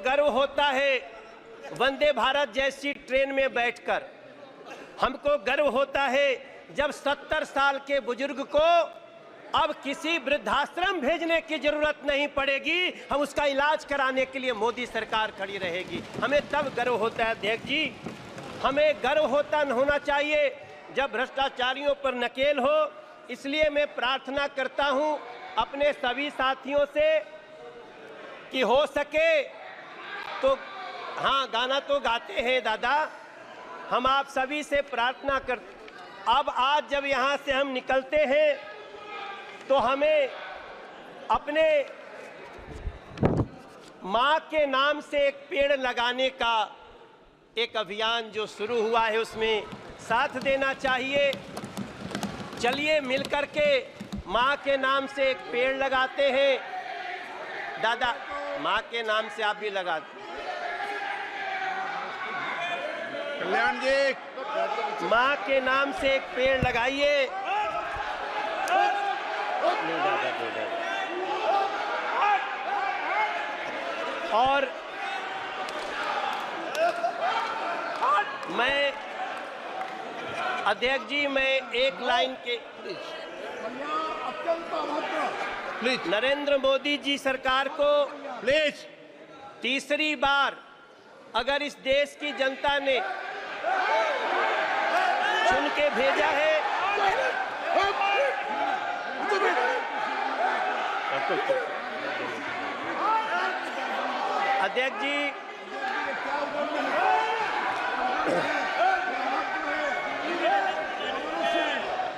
गर्व होता है वंदे भारत जैसी ट्रेन में बैठकर। हमको गर्व होता है जब 70 साल के बुजुर्ग को अब किसी वृद्धाश्रम भेजने की जरूरत नहीं पड़ेगी, हम उसका इलाज कराने के लिए मोदी सरकार खड़ी रहेगी। हमें तब गर्व होता है अध्यक्ष जी। हमें गर्व होना चाहिए जब भ्रष्टाचारियों पर नकेल हो। इसलिए मैं प्रार्थना करता हूं अपने सभी साथियों से कि हो सके तो, हाँ गाना तो गाते हैं दादा, हम आप सभी से प्रार्थना कर, अब आज जब यहाँ से हम निकलते हैं तो हमें अपने माँ के नाम से एक पेड़ लगाने का एक अभियान जो शुरू हुआ है उसमें साथ देना चाहिए। चलिए मिलकर के माँ के नाम से एक पेड़ लगाते हैं। दादा, माँ के नाम से आप भी लगाते। कल्याण जी, माँ के नाम से एक पेड़ लगाइए। और मैं अध्यक्ष जी, मैं एक लाइन के प्लीज नरेंद्र मोदी जी सरकार को प्लीज तीसरी बार अगर इस देश की जनता ने चुन के भेजा है, अध्यक्ष जी,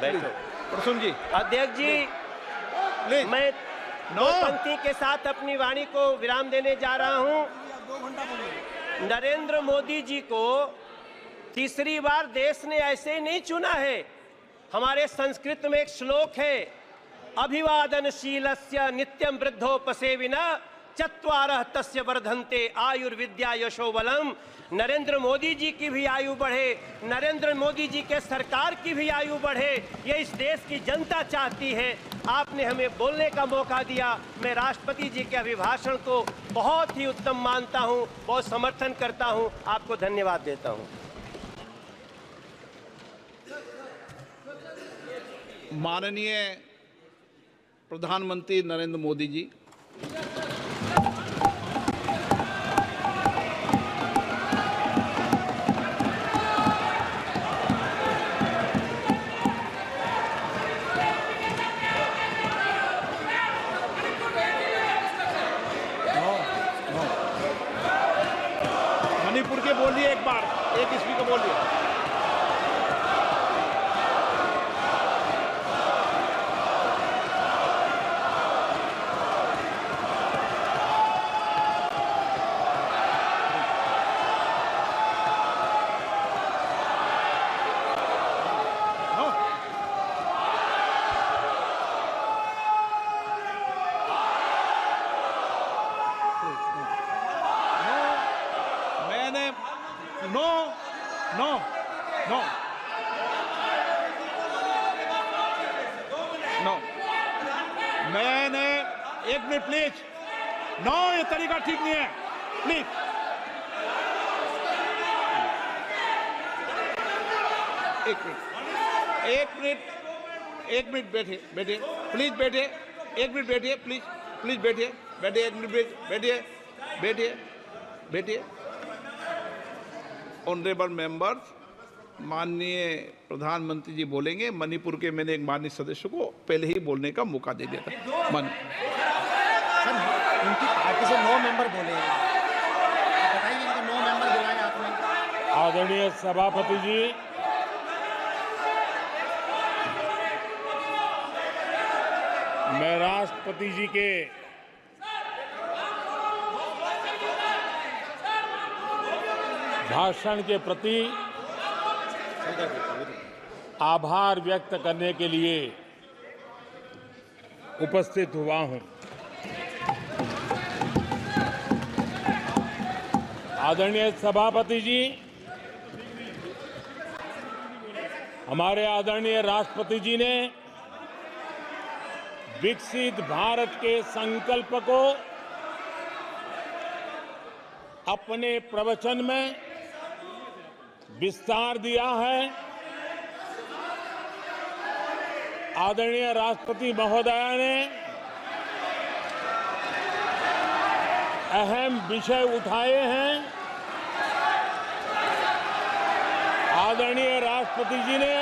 बैठो। प्रसून जी, अध्यक्ष जी, प्लीज मैं दो पंक्ति के साथ अपनी वाणी को विराम देने जा रहा हूं। नरेंद्र मोदी जी को तीसरी बार देश ने ऐसे ही नहीं चुना है। हमारे संस्कृत में एक श्लोक है, अभिवादनशीलस्य नित्यं वृद्धोपसेविना चत्वारः तस्य वर्धन्ते आयुर्विद्या यशोबलम। नरेंद्र मोदी जी की भी आयु बढ़े, नरेंद्र मोदी जी के सरकार की भी आयु बढ़े, ये इस देश की जनता चाहती है। आपने हमें बोलने का मौका दिया। मैं राष्ट्रपति जी के अभिभाषण को बहुत ही उत्तम मानता हूं, बहुत समर्थन करता हूं। आपको धन्यवाद देता हूं। माननीय प्रधानमंत्री नरेंद्र मोदी जी, मणिपुर के बोलिए एक बार, एक स्पीकर बोलिए। मैंने एक मिनट प्लीज, ये तरीका ठीक नहीं है, प्लीज। एक मिनट बैठिए, प्लीज बैठिए, एक मिनट बैठिए, प्लीज बैठिए, एक मिनट बैठिए। ऑनरेबल मेंबर्स, माननीय प्रधानमंत्री जी बोलेंगे। मणिपुर के मैंने एक माननीय सदस्य को पहले ही बोलने का मौका दे दिया था। उनकी पार्टी से 9 मेंबर बोले हैं, बताइए इनको 9 मेंबर बुलाए आपने। आदरणीय सभापति जी, मैं राष्ट्रपति जी के भाषण के प्रति आभार व्यक्त करने के लिए उपस्थित हुआ हूं। आदरणीय सभापति जी, हमारे आदरणीय राष्ट्रपति जी ने विकसित भारत के संकल्प को अपने प्रवचन में विस्तार दिया है। आदरणीय राष्ट्रपति महोदया ने अहम विषय उठाए हैं। आदरणीय राष्ट्रपति जी ने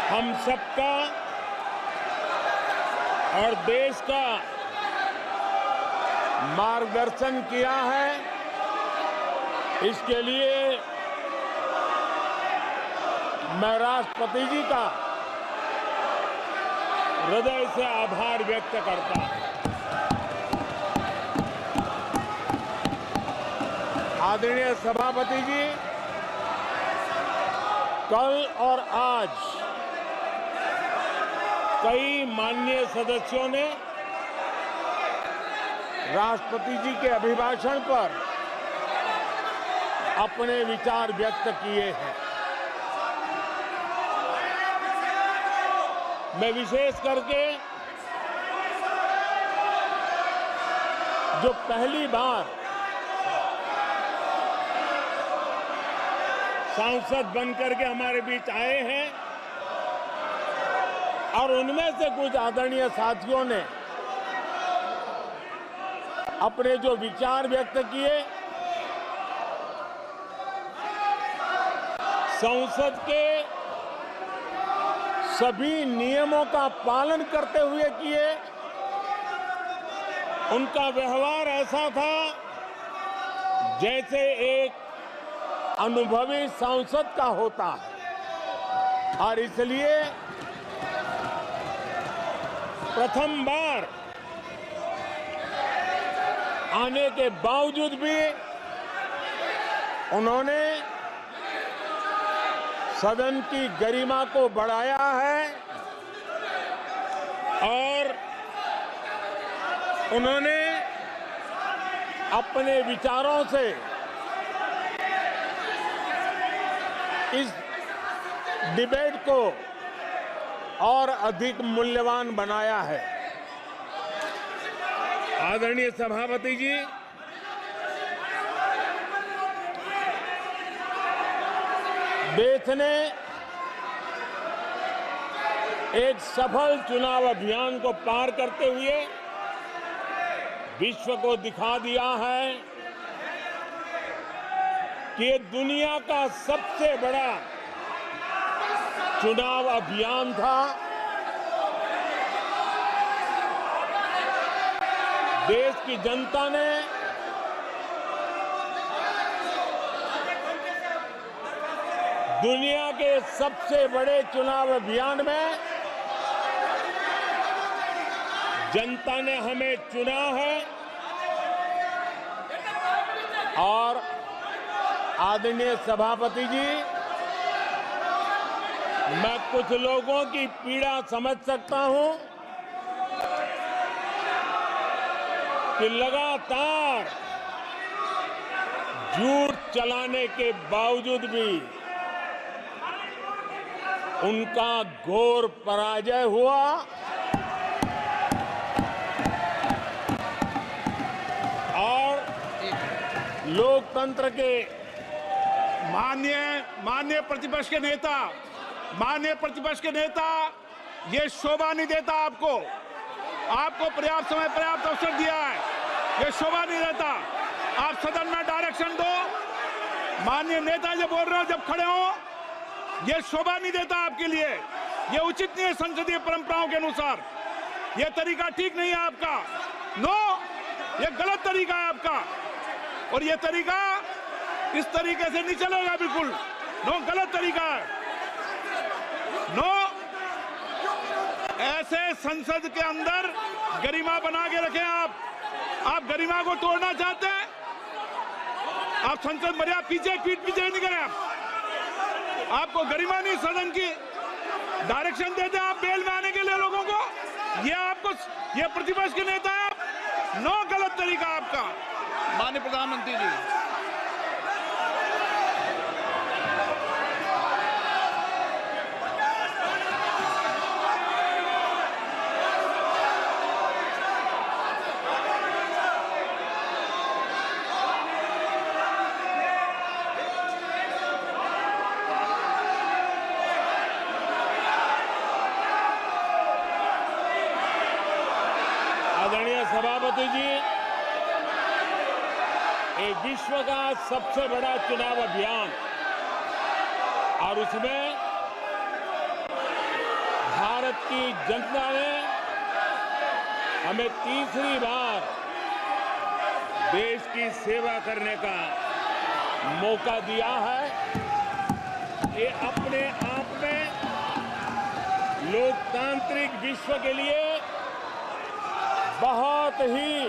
हम सबका और देश का मार्गदर्शन किया है। इसके लिए मैं राष्ट्रपति जी का हृदय से आभार व्यक्त करता हूं। आदरणीय सभापति जी, कल और आज कई माननीय सदस्यों ने राष्ट्रपति जी के अभिभाषण पर अपने विचार व्यक्त किए हैं। मैं विशेष करके जो पहली बार सांसद बनकर के हमारे बीच आए हैं और उनमें से कुछ आदरणीय साथियों ने अपने जो विचार व्यक्त किए, संसद के सभी नियमों का पालन करते हुए किए। उनका व्यवहार ऐसा था जैसे एक अनुभवी सांसद का होता है और इसलिए प्रथम बार आने के बावजूद भी उन्होंने सदन की गरिमा को बढ़ाया है और उन्होंने अपने विचारों से इस डिबेट को और अधिक मूल्यवान बनाया है। आदरणीय सभापति जी, देश ने एक सफल चुनाव अभियान को पार करते हुए विश्व को दिखा दिया है कि ये दुनिया का सबसे बड़ा चुनाव अभियान था। देश की जनता ने दुनिया के सबसे बड़े चुनाव अभियान में जनता ने हमें चुना है और आदरणीय सभापति जी, मैं कुछ लोगों की पीड़ा समझ सकता हूं कि लगातार झूठ चलाने के बावजूद भी उनका घोर पराजय हुआ और लोकतंत्र के माननीय प्रतिपक्ष के नेता, ये शोभा नहीं देता आपको पर्याप्त समय पर्याप्त अवसर दिया है, ये शोभा नहीं देता। आप सदन में डायरेक्शन दो। माननीय नेता जब बोल रहे हो, जब खड़े हो, ये शोभा नहीं देता आपके लिए, ये उचित नहीं है संसदीय परंपराओं के अनुसार। ये तरीका ठीक नहीं है आपका। नो, ये गलत तरीका है आपका और ये तरीका इस तरीके से नहीं चलेगा बिल्कुल। नो, गलत तरीका है। नो, ऐसे संसद के अंदर गरिमा बना के रखें आप गरिमा को तोड़ना चाहते हैं। आप संसद मर्यादा पीठ पीछे नहीं करें। आपको गरिमा नहीं, सदन की डायरेक्शन देते हैं आप बेल में आने के लिए लोगों को। ये प्रतिपक्ष के नेता है आप। नो, गलत तरीका आपका। माननीय प्रधानमंत्री जी, आदरणीय सभापति जी, ये विश्व का सबसे बड़ा चुनाव अभियान और उसमें भारत की जनता ने हमें तीसरी बार देश की सेवा करने का मौका दिया है। ये अपने आप में लोकतांत्रिक विश्व के लिए बहुत ही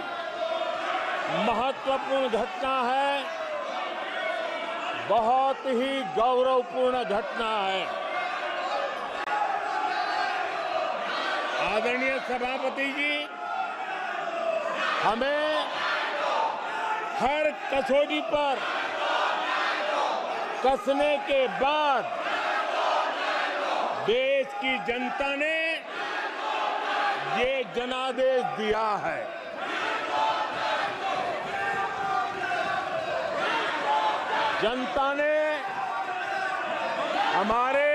महत्वपूर्ण घटना है, बहुत ही गौरवपूर्ण घटना है। आदरणीय सभापति जी, हमें हर कसौटी पर कसने के बाद देश की जनता ने ये जनादेश दिया है। जनता ने हमारे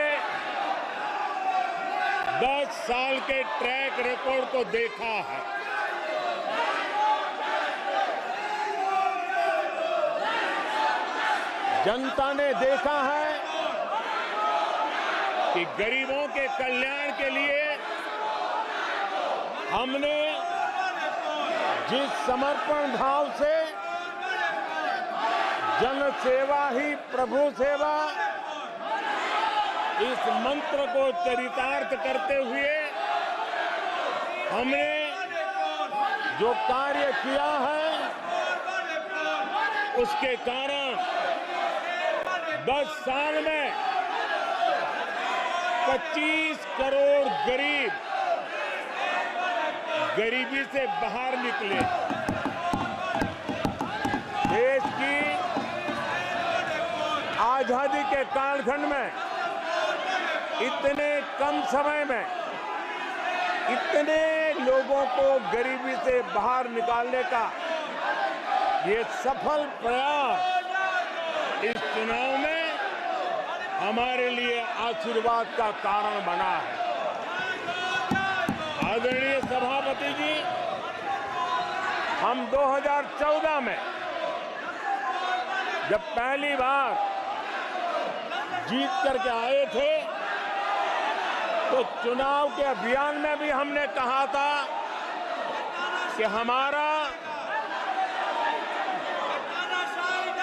10 साल के ट्रैक रिकॉर्ड को देखा है। जनता ने देखा है कि गरीबों के कल्याण के लिए हमने जिस समर्पण भाव से जन सेवा ही प्रभु सेवा इस मंत्र को चरितार्थ करते हुए हमने जो कार्य किया है, उसके कारण 10 साल में 25 करोड़ गरीब गरीबी से बाहर निकले। देश की आजादी के कालखंड में इतने कम समय में इतने लोगों को गरीबी से बाहर निकालने का ये सफल प्रयास इस चुनाव में हमारे लिए आशीर्वाद का कारण बना है। आदरणीय सभापति जी, हम 2014 में जब पहली बार जीत करके आए थे तो चुनाव के अभियान में भी हमने कहा था कि हमारा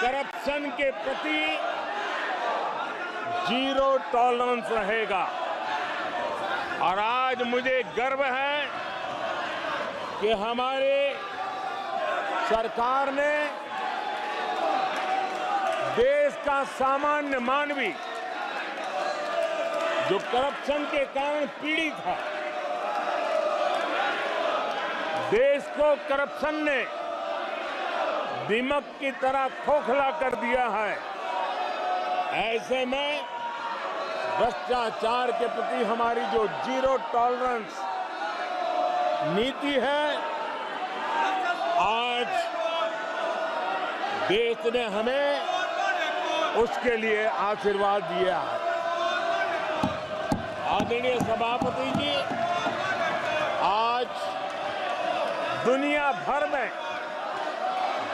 करप्शन के प्रति 0 टॉलरेंस रहेगा। और आज मुझे गर्व है कि हमारे सरकार ने देश का सामान्य मानवी जो करप्शन के कारण पीड़ित है, देश को करप्शन ने दीमक की तरह खोखला कर दिया है। ऐसे में भ्रष्टाचार के प्रति हमारी जो 0 टॉलरेंस नीति है, आज देश ने हमें उसके लिए आशीर्वाद दिया है। आदरणीय सभापति जी, आज दुनिया भर में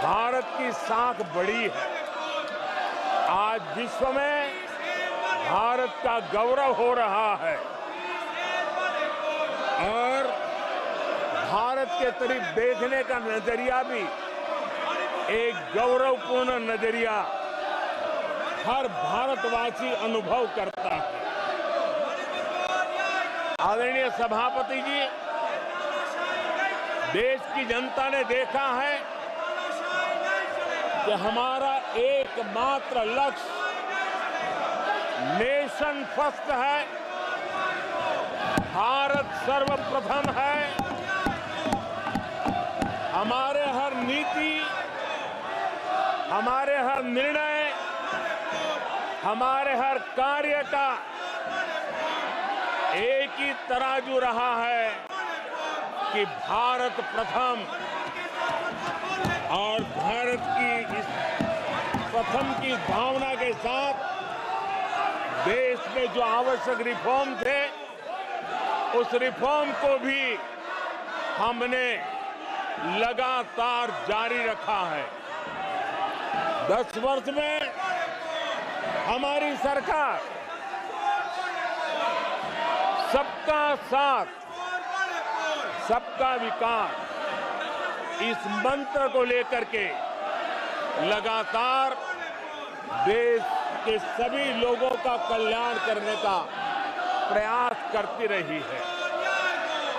भारत की साख बढ़ी है। आज विश्व में भारत का गौरव हो रहा है और भारत के तरफ देखने का नजरिया भी एक गौरवपूर्ण नजरिया हर भारतवासी अनुभव करता है। आदरणीय सभापति जी, देश की जनता ने देखा है कि हमारा एकमात्र लक्ष्य नेशन फर्स्ट है, भारत सर्वप्रथम है। हमारे हर नीति, हमारे हर निर्णय, हमारे हर कार्य का एक ही तराजू रहा है कि भारत प्रथम, और भारत की इस प्रथम की भावना के साथ देश में जो आवश्यक रिफॉर्म थे, उस रिफॉर्म को भी हमने लगातार जारी रखा है। 10 वर्ष में हमारी सरकार सबका साथ, सबका विकास इस मंत्र को लेकर के लगातार देश के सभी लोगों का कल्याण करने का प्रयास करती रही है।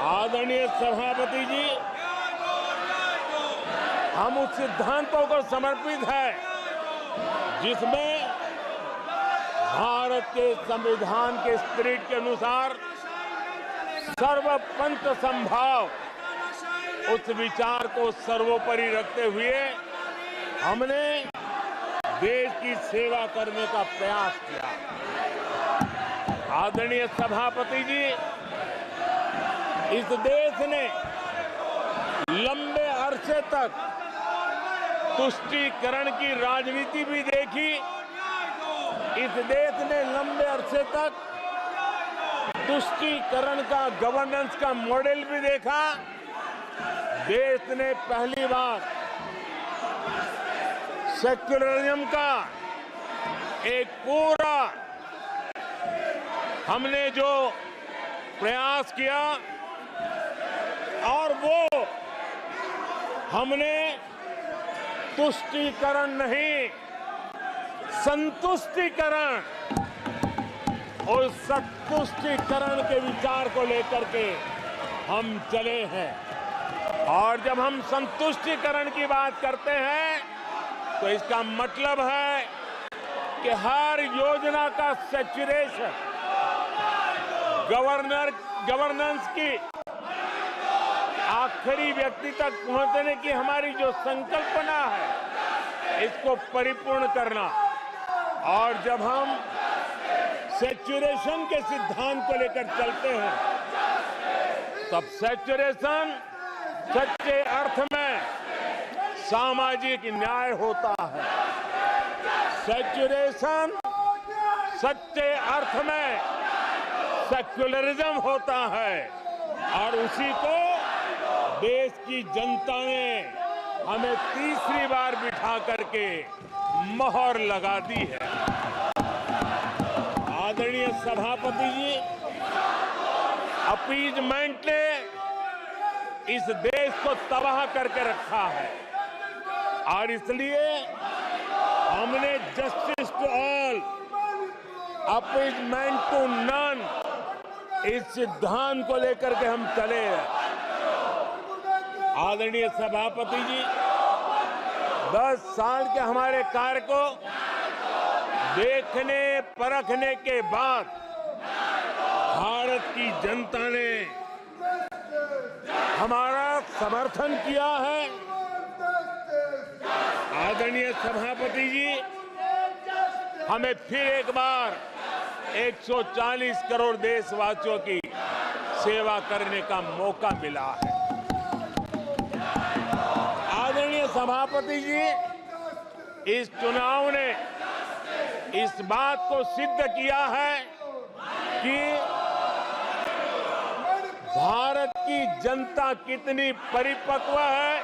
आदरणीय सभापति जी, हम उस सिद्धांतों को समर्पित है जिसमें भारत के संविधान के स्पिरिट के अनुसार सर्वपंथ संभाव, उस विचार को सर्वोपरि रखते हुए हमने देश की सेवा करने का प्रयास किया। आदरणीय सभापति जी, इस देश ने लंबे अरसे तक तुष्टीकरण की राजनीति भी देखी। इस देश ने लंबे अरसे तक तुष्टीकरण का गवर्नेंस का मॉडल भी देखा। देश ने पहली बार सेक्युलरिज्म का एक पूरा हमने जो प्रयास किया और वो हमने तुष्टीकरण नहीं, संतुष्टीकरण और संतुष्टीकरण के विचार को लेकर के हम चले हैं। और जब हम संतुष्टीकरण की बात करते हैं तो इसका मतलब है कि हर योजना का सैचुरेशन, गवर्नेंस की आखिरी व्यक्ति तक पहुंचने की हमारी जो संकल्पना है, इसको परिपूर्ण करना। और जब हम सैचुरेशन के सिद्धांत को लेकर चलते हैं, तब सैचुरेशन सच्चे अर्थ में सामाजिक न्याय होता है। सैचुरेशन सच्चे अर्थ में सेक्युलरिज्म होता है। और उसी को देश की जनता ने हमें तीसरी बार बिठा करके मोहर लगा दी है। आदरणीय सभापति जी, अपीजमेंट ने इस देश को तबाह करके रखा है और इसलिए हमने justice to all, appeasement to none, इस सिद्धांत को लेकर के हम चले हैं। आदरणीय सभापति जी, 10 साल के हमारे कार्य को देखने परखने के बाद भारत की जनता ने हमारा समर्थन किया है। आदरणीय सभापति जी, हमें फिर एक बार 140 करोड़ देशवासियों की सेवा करने का मौका मिला है। आदरणीय सभापति जी, इस चुनाव ने इस बात को सिद्ध किया है कि भारत की जनता कितनी परिपक्व है।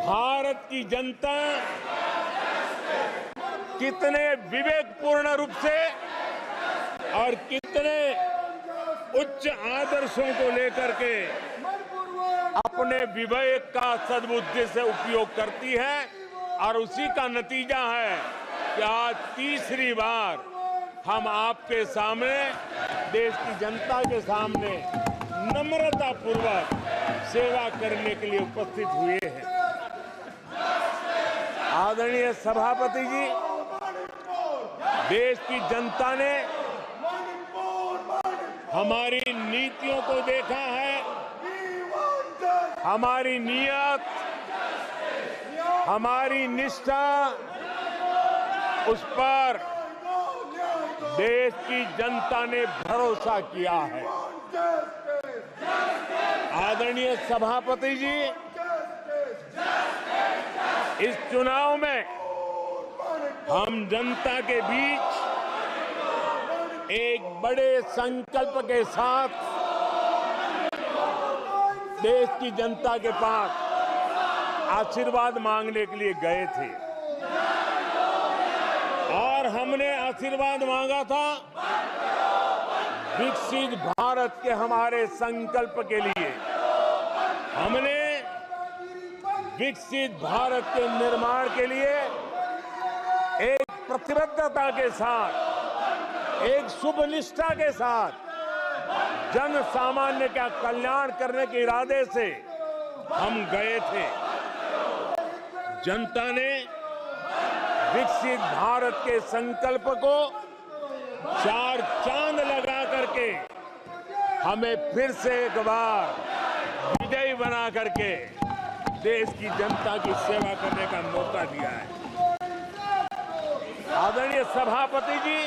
भारत की जनता कितने विवेकपूर्ण रूप से और कितने उच्च आदर्शों को लेकर के अपने विवेक का सद्बुद्धि से उपयोग करती है। और उसी का नतीजा है कि आज तीसरी बार हम आपके सामने, देश की जनता के सामने नम्रतापूर्वक सेवा करने के लिए उपस्थित हुए हैं। आदरणीय सभापति जी, देश की जनता ने हमारी नीतियों को देखा है, हमारी नीयत, हमारी निष्ठा, उस पर देश की जनता ने भरोसा किया है। आदरणीय सभापति जी, इस चुनाव में हम जनता के बीच एक बड़े संकल्प के साथ देश की जनता के पास आशीर्वाद मांगने के लिए गए थे और हमने आशीर्वाद मांगा था विकसित भारत के हमारे संकल्प के लिए। हमने विकसित भारत के निर्माण के लिए एक प्रतिबद्धता के साथ, एक शुभ निष्ठा के साथ जन सामान्य का कल्याण करने के इरादे से हम गए थे। जनता ने विकसित भारत के संकल्प को चार चांद लगा करके हमें फिर से एक बार विजयी बना करके देश की जनता की सेवा करने का मौका दिया है। आदरणीय सभापति जी,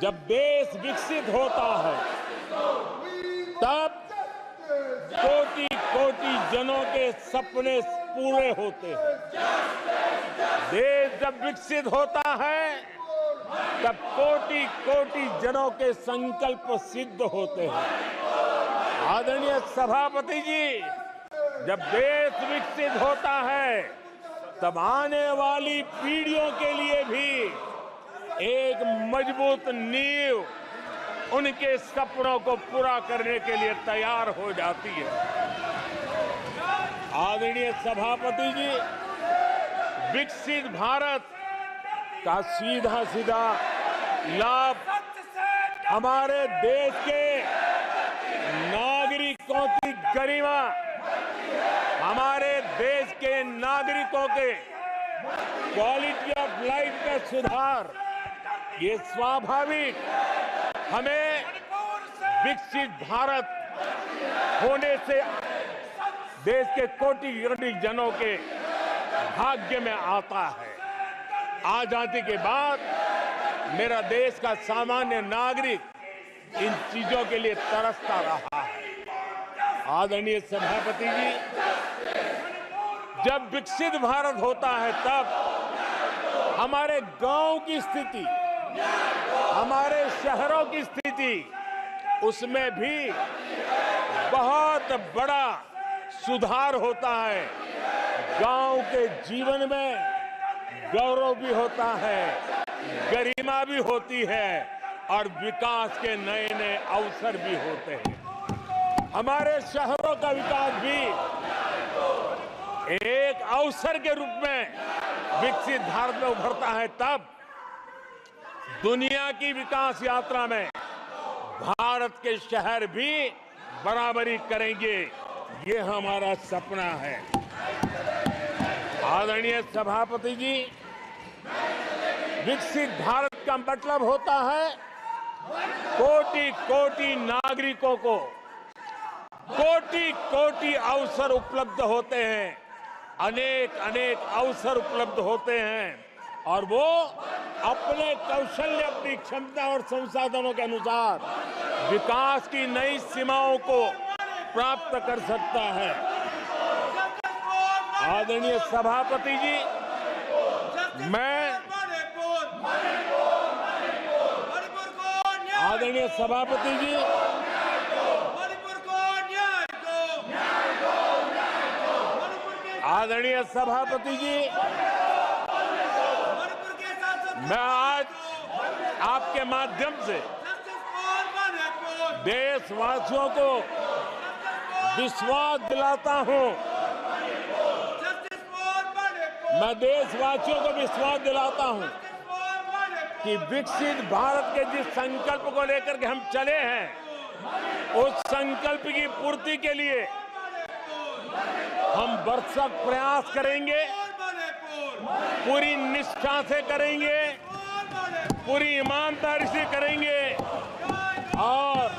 जब देश विकसित होता है तब कोटि कोटि जनों के सपने पूरे होते हैं। देश जब विकसित होता है तब कोटि कोटि जनों के संकल्प सिद्ध होते हैं। आदरणीय सभापति जी, जब देश विकसित होता है तब आने वाली पीढ़ियों के लिए भी एक मजबूत नींव उनके सपनों को पूरा करने के लिए तैयार हो जाती है। आदरणीय सभापति जी, विकसित भारत का सीधा सीधा लाभ हमारे देश के नागरिकों की गरिमा, हमारे देश के नागरिकों के क्वालिटी ऑफ लाइफ में सुधार, ये स्वाभाविक हमें विकसित भारत होने से देश के कोटि कोटि जनों के भाग्य में आता है। आजादी के बाद मेरा देश का सामान्य नागरिक इन चीजों के लिए तरसता रहा है। आदरणीय सभापति जी, जब विकसित भारत होता है तब हमारे गांव की स्थिति, हमारे शहरों की स्थिति, उसमें भी बहुत बड़ा सुधार होता है। गांव के जीवन में गौरव भी होता है, गरिमा भी होती है और विकास के नए नए अवसर भी होते हैं। हमारे शहरों का विकास भी एक अवसर के रूप में विकसित भारत में उभरता है। तब दुनिया की विकास यात्रा में भारत के शहर भी बराबरी करेंगे, ये हमारा सपना है। आदरणीय सभापति जी, विकसित भारत का मतलब होता है कोटि कोटि नागरिकों को कोटि कोटि अवसर उपलब्ध होते हैं, अनेक अनेक अवसर उपलब्ध होते हैं और वो अपने कौशल्य, अपनी क्षमता और संसाधनों के अनुसार विकास की नई सीमाओं को प्राप्त कर सकता है। आदरणीय सभापति जी, आदरणीय सभापति जी, आदरणीय सभापति जी, मैं आज आपके माध्यम से देशवासियों को विश्वास दिलाता हूं, मैं देशवासियों को विश्वास दिलाता हूं कि विकसित भारत के जिस संकल्प को लेकर के हम चले हैं, उस संकल्प की पूर्ति के लिए हम भरसक प्रयास करेंगे, पूरी निष्ठा से करेंगे, पूरी ईमानदारी से करेंगे और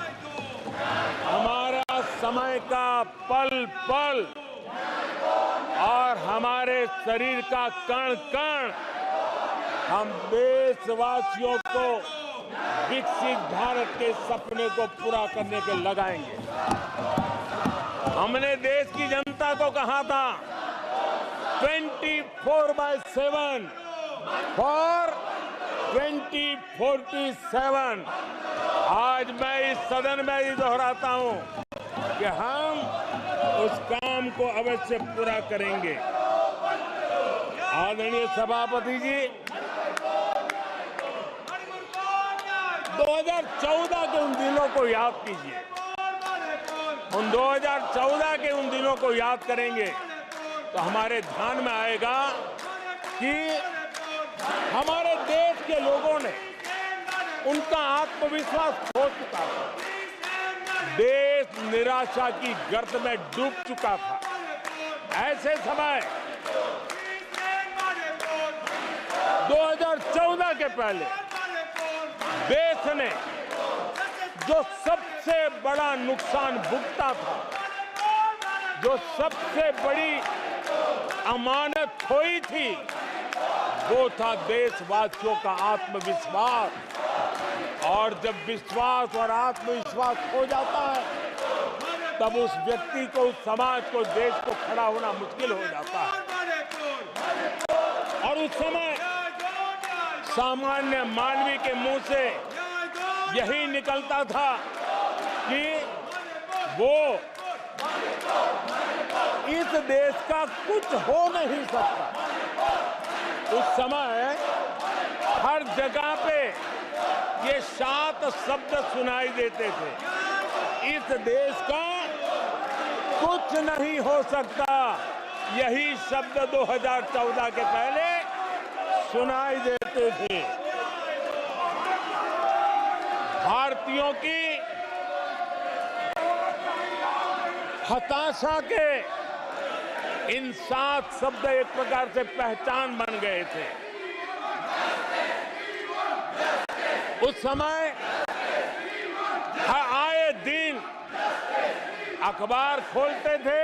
हमारा समय का पल पल और हमारे शरीर का कण कण हम देशवासियों को विकसित भारत के सपने को पूरा करने के लगाएंगे। हमने देश की जनता को कहा था 24/7 फॉर 2047। आज मैं इस सदन में ही दोहराता हूं, कि हम उस काम को अवश्य पूरा करेंगे। आदरणीय सभापति जी, 2014 के उन दिनों को याद कीजिए। उन 2014 के उन दिनों को याद करेंगे तो हमारे ध्यान में आएगा कि हमारे देश के लोगों ने उनका आत्मविश्वास खो चुका था। देश निराशा की गर्त में डूब चुका था। ऐसे समय 2014 के पहले देश ने जो सबसे बड़ा नुकसान भुगता था, जो सबसे बड़ी अमानत खोई थी, वो था देशवासियों का आत्मविश्वास। और जब विश्वास और आत्मविश्वास खो जाता है तब उस व्यक्ति को, उस समाज को, देश को खड़ा होना मुश्किल हो जाता है। और उस समय सामान्य मानवी के मुंह से यही निकलता था कि वो इस देश का कुछ हो नहीं सकता। उस समय हर जगह पे ये 7 शब्द सुनाई देते थे, इस देश का कुछ नहीं हो सकता। यही शब्द 2014 के पहले सुनाई देते थे। भारतीयों की हताशा के इन 7 शब्द एक प्रकार से पहचान बन गए थे। उस समय आए दिन अखबार खोलते थे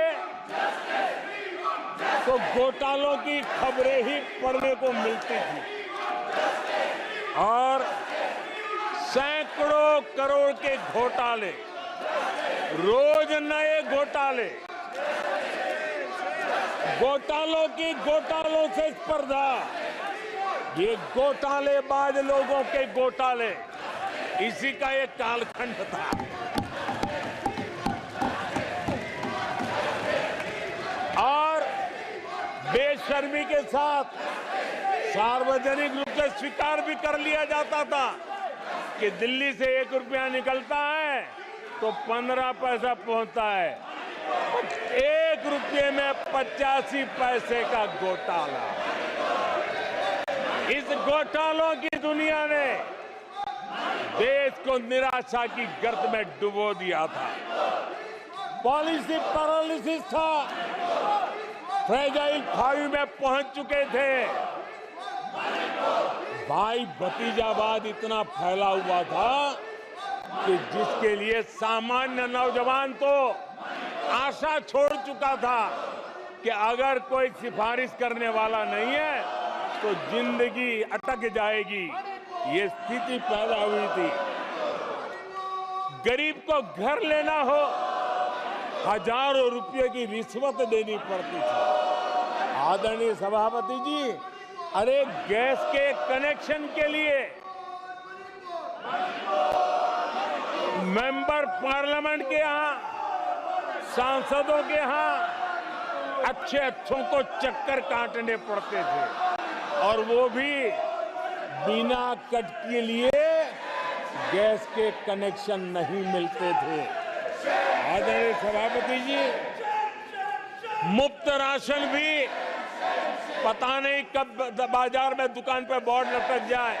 तो घोटालों की खबरें ही पढ़ने को मिलती थी और सैकड़ों करोड़ के घोटाले, रोज नए घोटाले, घोटालों से स्पर्धा, ये घोटालेबाज लोगों के घोटाले, इसी का एक कालखंड था। और बेशर्मी के साथ सार्वजनिक रूप से स्वीकार भी कर लिया जाता था कि दिल्ली से 1 रुपया निकलता है तो 15 पैसा पहुंचता है। 1 रुपये में 85 पैसे का घोटाला। इस घोटालों की दुनिया ने देश को निराशा की गर्त में डुबो दिया था। पॉलिसी पैरालिसिस था, फ्रेजाइल 5 में पहुंच चुके थे। भाई भतीजावाद इतना फैला हुआ था कि जिसके लिए सामान्य नौजवान तो आशा छोड़ चुका था कि अगर कोई सिफारिश करने वाला नहीं है तो जिंदगी अटक जाएगी। ये स्थिति पैदा हुई थी। गरीब को घर लेना हो, हजारों रुपए की रिश्वत देनी पड़ती थी। आदरणीय सभापति जी, अरे गैस के कनेक्शन के लिए मेंबर पार्लियामेंट के यहाँ, सांसदों के यहाँ अच्छों को चक्कर काटने पड़ते थे और वो भी बिना कट के लिए गैस के कनेक्शन नहीं मिलते थे। आदरणीय सभापति जी, मुफ्त राशन भी पता नहीं कब बाजार में दुकान पे बोर्ड लटक जाए,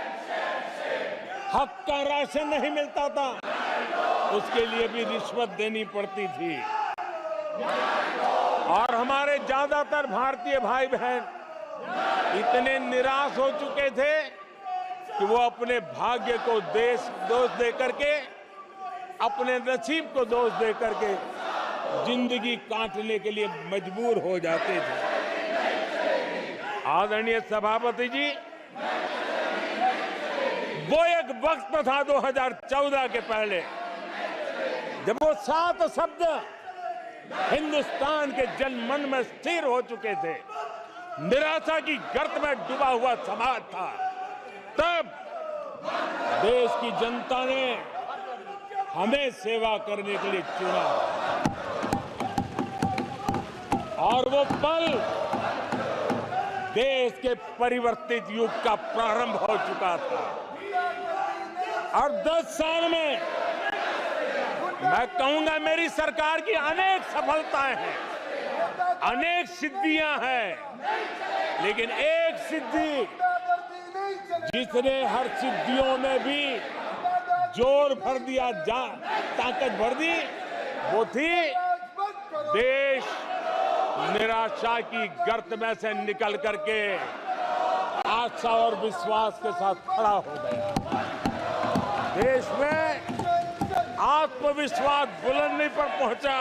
हक का राशन नहीं मिलता था, उसके लिए भी रिश्वत देनी पड़ती थी। और हमारे ज्यादातर भारतीय भाई बहन इतने निराश हो चुके थे कि वो अपने भाग्य को दोष दे करके, अपने नसीब को दोष दे करके जिंदगी काटने के लिए मजबूर हो जाते थे। आदरणीय सभापति जी, वो एक वक्त था 2014 के पहले जब वो 7 शब्द हिंदुस्तान के जनमन में स्थिर हो चुके थे। निराशा की गर्त में डूबा हुआ समाज था। तब देश की जनता ने हमें सेवा करने के लिए चुना। और वो पल देश के परिवर्तित युग का प्रारंभ हो चुका था। और 10 साल में मैं कहूंगा मेरी सरकार की अनेक सफलताएं हैं, अनेक सिद्धियां हैं, लेकिन एक सिद्धि जिसने हर सिद्धियों में भी जोर भर दिया, ताकत भर दी, वो थी देश निराशा की गर्त में से निकल करके आशा और विश्वास के साथ खड़ा हो गया। देश में आत्मविश्वास बुलंदी पर पहुंचा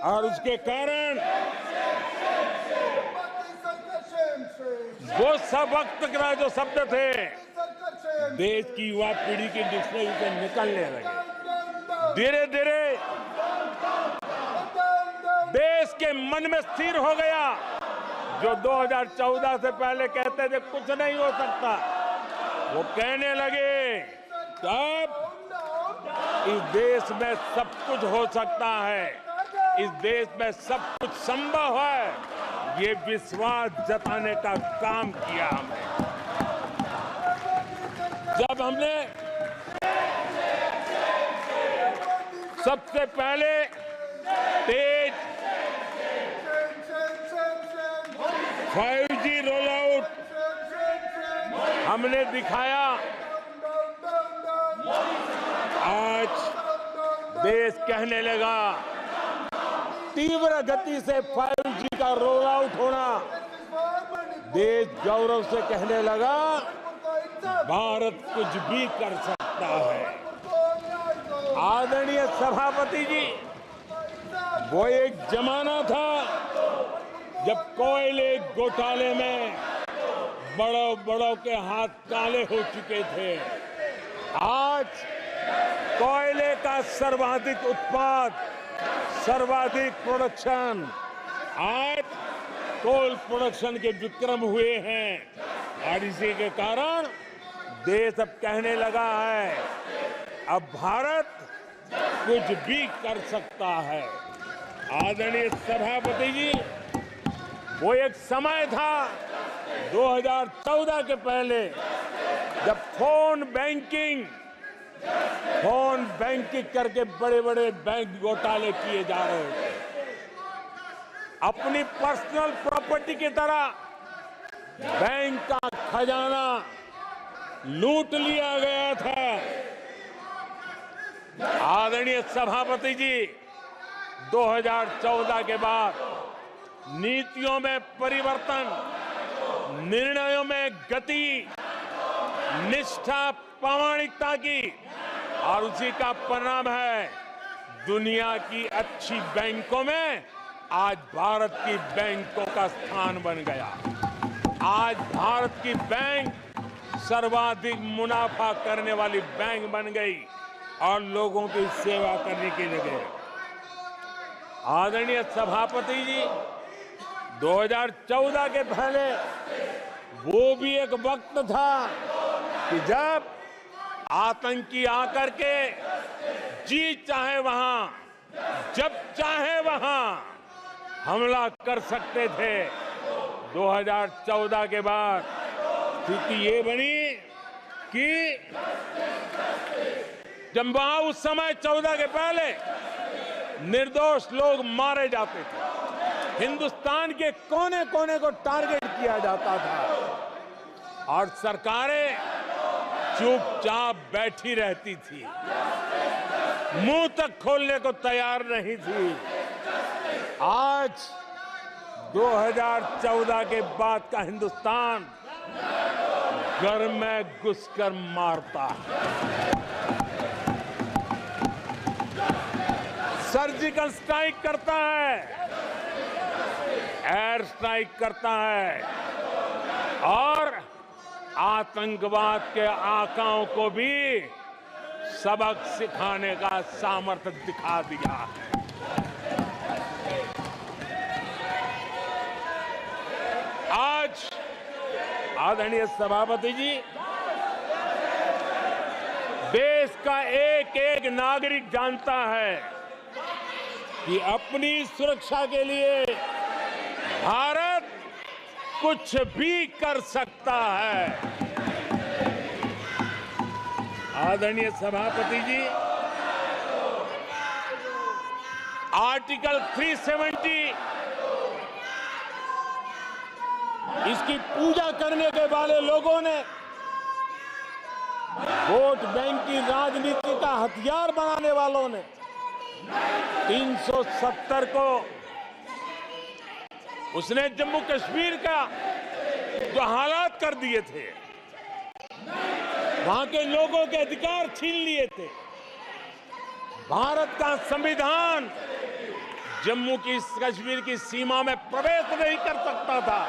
और उसके कारण वो सब वक्त का जो शब्द थे देश की युवा पीढ़ी की डिक्शनरी से निकलने लगे। धीरे धीरे देश के मन में स्थिर हो गया। जो 2014 से पहले कहते थे कुछ नहीं हो सकता, वो कहने लगे तब इस देश में सब कुछ हो सकता है, इस देश में सब कुछ संभव है। ये विश्वास जताने का काम किया हमने। जब हमने सबसे पहले तेज 5G रोल आउट हमने दिखाया, आज देश कहने लगा तीव्र गति से 5G का रोल आउट होना। देश गौरव से कहने लगा भारत कुछ भी कर सकता है। आदरणीय सभापति जी, वो एक जमाना था जब कोयले घोटाले में बड़ों बड़ों के हाथ काले हो चुके थे। आज कोयले का सर्वाधिक उत्पाद, सर्वाधिक प्रोडक्शन, आज कोल प्रोडक्शन के विक्रम हुए हैं और इसी के कारण देश अब कहने लगा है अब भारत कुछ भी कर सकता है। आदरणीय सभापति जी, वो एक समय था 2014 के पहले जब फोन बैंकिंग करके बड़े बड़े बैंक घोटाले किए जा रहे थे। अपनी पर्सनल प्रॉपर्टी की तरह बैंक का खजाना लूट लिया गया था। आदरणीय सभापति जी, 2014 के बाद नीतियों में परिवर्तन, निर्णयों में गति, निष्ठा, प्रामाणिकता की, और उसी का परिणाम है दुनिया की अच्छी बैंकों में आज भारत की बैंकों का स्थान बन गया। आज भारत की बैंक सर्वाधिक मुनाफा करने वाली बैंक बन गई और लोगों की सेवा करने के लिए। आदरणीय सभापति जी, 2014 के पहले वो भी एक वक्त था कि जब आतंकी आकर के जी चाहे वहां, जब चाहे वहां हमला कर सकते थे। 2014 के बाद स्थिति ये बनी कि जब वहां उस समय 14 के पहले निर्दोष लोग मारे जाते थे, हिंदुस्तान के कोने कोने को टारगेट किया जाता था और सरकारें चुपचाप बैठी रहती थी, मुंह तक खोलने को तैयार नहीं थी। आज 2014 के बाद का हिंदुस्तान घर में घुसकर मारता है, सर्जिकल स्ट्राइक करता है, एयर स्ट्राइक करता है और आतंकवाद के आकाओं को भी सबक सिखाने का सामर्थ्य दिखा दिया है। आज आदरणीय सभापति जी, देश का एक एक नागरिक जानता है कि अपनी सुरक्षा के लिए भारत कुछ भी कर सकता है। आदरणीय सभापति जी, आर्टिकल 370 इसकी पूजा करने के वाले लोगों ने वोट बैंक की राजनीति का हथियार बनाने वालों ने 370 को उसने जम्मू कश्मीर का जो हालात कर दिए थे, वहां के लोगों के अधिकार छीन लिए थे। भारत का संविधान जम्मू की कश्मीर की सीमा में प्रवेश नहीं कर सकता था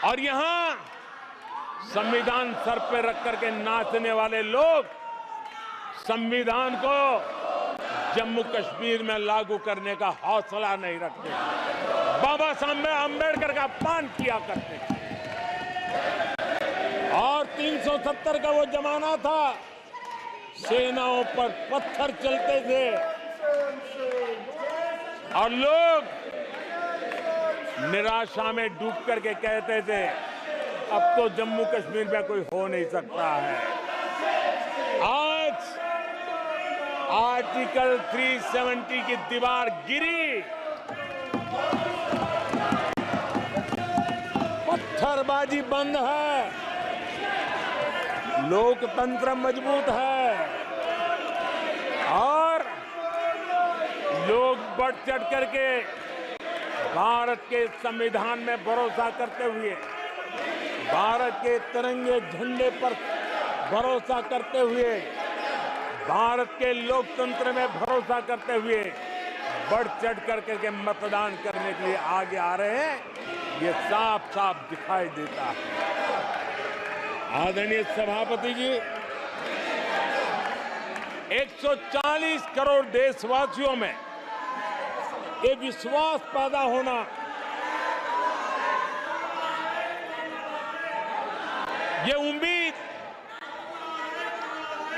और यहां संविधान सर पे रख करके नाचने वाले लोग संविधान को जम्मू कश्मीर में लागू करने का हौसला नहीं रखते, बाबा साहब अंबेडकर का अपमान किया करते थे। और 370 का वो जमाना था, सेनाओं पर पत्थर चलते थे और लोग निराशा में डूब करके कहते थे अब तो जम्मू कश्मीर में कोई हो नहीं सकता है। आज आर्टिकल 370 की दीवार गिरी, पत्थरबाजी बंद है, लोकतंत्र मजबूत है और लोग बढ़ चढ़ करके भारत के संविधान में भरोसा करते हुए, भारत के तिरंगे झंडे पर भरोसा करते हुए, भारत के लोकतंत्र में भरोसा करते हुए बढ़ चढ़ करके मतदान करने के लिए आगे आ रहे हैं, ये साफ साफ दिखाई देता है। आदरणीय सभापति जी, 140 करोड़ देशवासियों में ये विश्वास पैदा होना, ये उम्मीद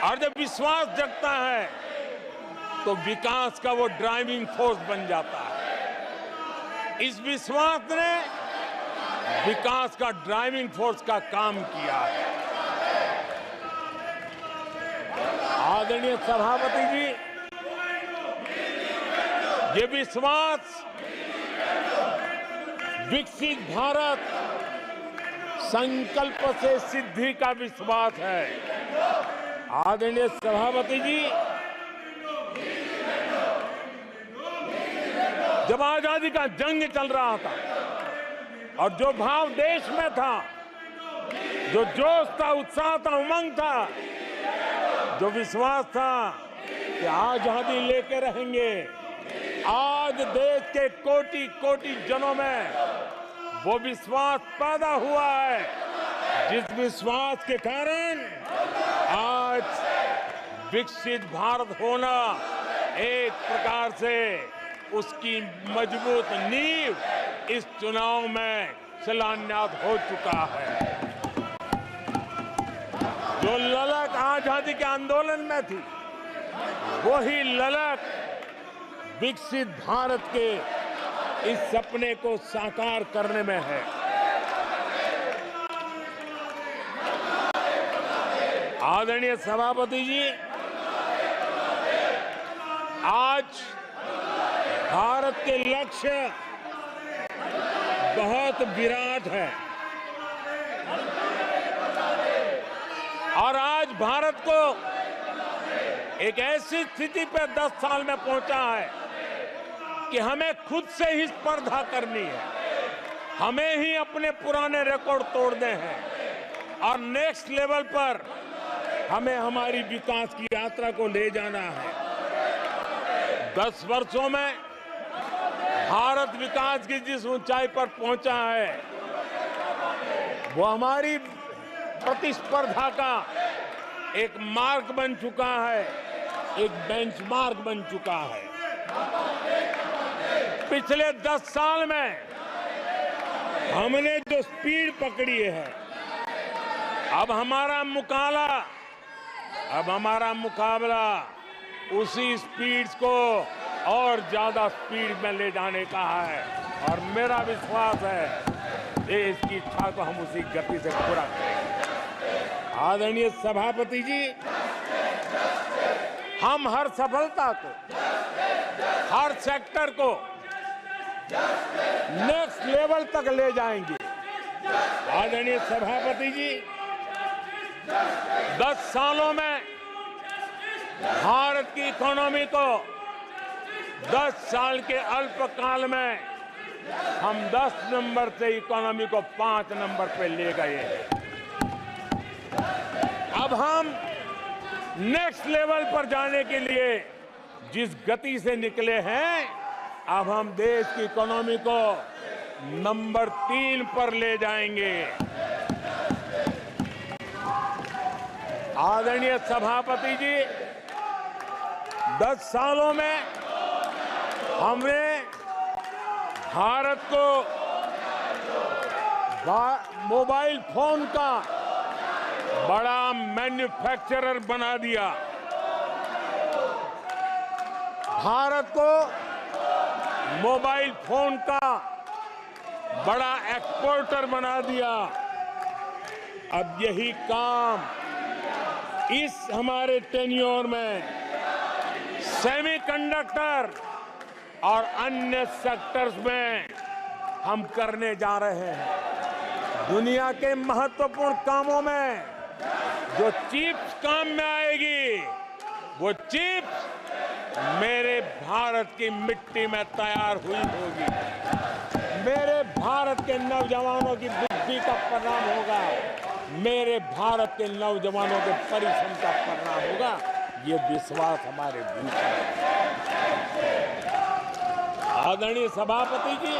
और जब विश्वास जगता है तो विकास का वो ड्राइविंग फोर्स बन जाता है। इस विश्वास ने विकास का ड्राइविंग फोर्स का काम किया है। आदरणीय सभापति जी, ये विश्वास विकसित भारत संकल्प से सिद्धि का विश्वास है। आदरणीय सभापति जी, जब आजादी का जंग चल रहा था और जो भाव देश में था, जो जोश था, उत्साह था, उमंग था, जो विश्वास था कि आजादी लेके रहेंगे, आज देश के कोटि कोटि जनों में वो विश्वास पैदा हुआ है, जिस विश्वास के कारण आज विकसित भारत होना एक प्रकार से उसकी मजबूत नींव इस चुनाव में शिलान्यास हो चुका है। जो ललक आजादी के आंदोलन में थी, वही ललक विकसित भारत के इस सपने को साकार करने में है। आदरणीय सभापति जी, आज भारत के लक्ष्य बहुत विराट है और आज भारत को एक ऐसी स्थिति पर 10 साल में पहुंचा है कि हमें खुद से ही स्पर्धा करनी है, हमें ही अपने पुराने रिकॉर्ड तोड़ने हैं और नेक्स्ट लेवल पर हमें हमारी विकास की यात्रा को ले जाना है। 10 वर्षों में भारत विकास की जिस ऊंचाई पर पहुंचा है, वो हमारी प्रतिस्पर्धा का एक मार्ग बन चुका है, एक बेंचमार्क बन चुका है। पिछले 10 साल में हमने जो स्पीड पकड़ी है, अब हमारा मुकाबला उसी स्पीड को और ज्यादा स्पीड में ले जाने का है और मेरा विश्वास है देश की इच्छा को हम उसी गति से पूरा करेंगे। आदरणीय सभापति जी, हम हर सफलता को, हर सेक्टर को नेक्स्ट लेवल तक ले जाएंगे। आदरणीय सभापति जी, 10 सालों में भारत की इकोनॉमी को 10 साल के अल्पकाल में हम 10 नंबर से इकोनॉमी को 5 नंबर पे ले गए हैं। अब हम नेक्स्ट लेवल पर जाने के लिए जिस गति से निकले हैं, अब हम देश की इकोनॉमी को नंबर 3 पर ले जाएंगे। आदरणीय सभापति जी, 10 सालों में हमने भारत को मोबाइल फोन का बड़ा मैन्युफैक्चरर बना दिया, भारत को मोबाइल फोन का बड़ा एक्सपोर्टर बना दिया। अब यही काम इस हमारे टेन्योर में सेमीकंडक्टर और अन्य सेक्टर्स में हम करने जा रहे हैं। दुनिया के महत्वपूर्ण कामों में जो चिप्स काम में आएगी, वो चिप्स मेरे भारत की मिट्टी में तैयार हुई होगी। मेरे भारत के नौजवानों की बुद्धि का परिणाम होगा, मेरे भारत के नौजवानों के परिश्रम का परिणाम होगा। ये विश्वास हमारे भीतर है। आदरणीय सभापति जी,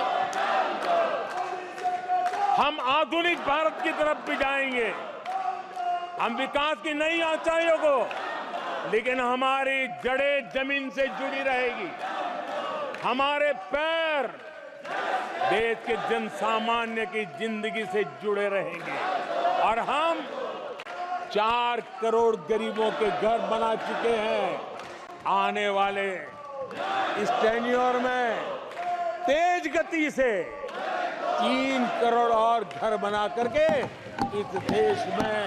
हम आधुनिक भारत की तरफ भी जाएंगे। हम विकास की नई ऊंचाइयों को, लेकिन हमारी जड़ें जमीन से जुड़ी रहेगी। हमारे पैर देश के जन सामान्य की जिंदगी से जुड़े रहेंगे और हम 4 करोड़ गरीबों के घर बना चुके हैं। आने वाले इस टेन्योर में तेज गति से 3 करोड़ और घर बना करके इस देश में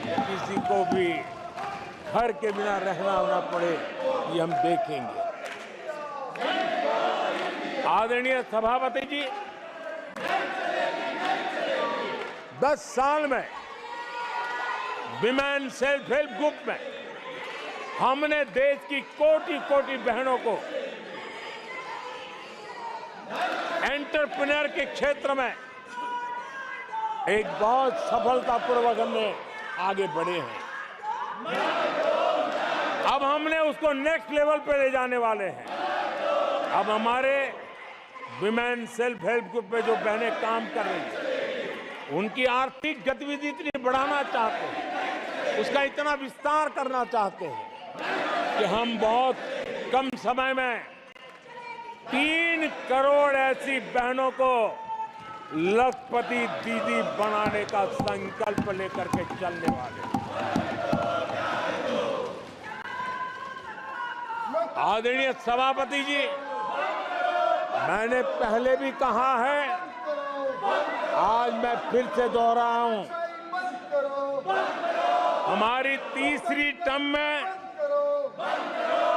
किसी को भी घर के बिना रहना ना पड़े, ये हम देखेंगे। आदरणीय सभापति जी, 10 साल में विमेन सेल्फ हेल्प ग्रुप में हमने देश की कोटि-कोटि बहनों को एंटरप्रेन्योर के क्षेत्र में एक बहुत सफलतापूर्वक हमने आगे बढ़े हैं। अब हमने उसको नेक्स्ट लेवल पे ले जाने वाले हैं। अब हमारे विमेन सेल्फ हेल्प ग्रुप में जो बहनें काम कर रही हैं, उनकी आर्थिक गतिविधि इतनी बढ़ाना चाहते हैं, उसका इतना विस्तार करना चाहते हैं कि हम बहुत कम समय में 3 करोड़ ऐसी बहनों को लखपति दीदी बनाने का संकल्प लेकर के चलने वाले हैं। आदरणीय सभापति जी, मैंने पहले भी कहा है, आज मैं फिर से दोहराया हूं, हमारी तीसरी टर्म में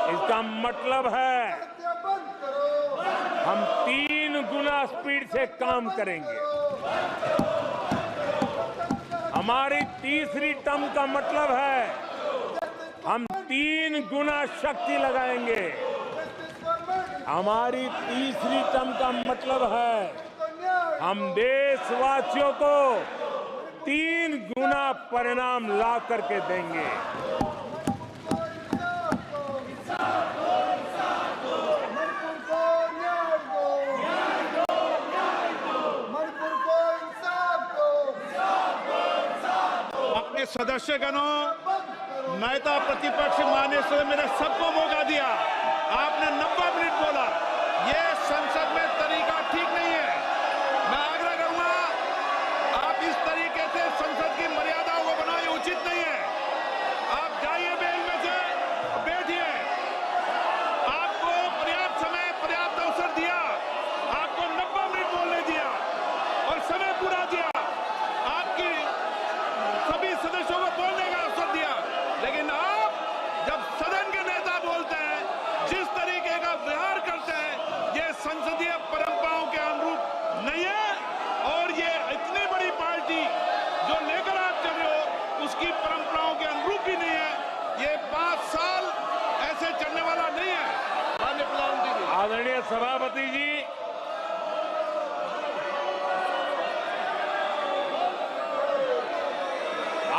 इसका मतलब है हम 3 गुना स्पीड से काम करेंगे। हमारी तीसरी टर्म का मतलब है हम 3 गुना शक्ति लगाएंगे। हमारी तीसरी टर्म का मतलब है हम देशवासियों को 3 गुना परिणाम ला करके देंगे। अपने सदस्यगणों, नेता प्रतिपक्ष मान्य से मैंने सबको मौका दिया। आपने 90 मिनट बोला, ये संसद में तरीका ठीक नहीं है। मैं आग्रह करूंगा, आप इस तरीके से संसद की मर्यादाओं को बनाए, उचित नहीं है। आप जाइए बेल में से, बैठिए। आपको पर्याप्त समय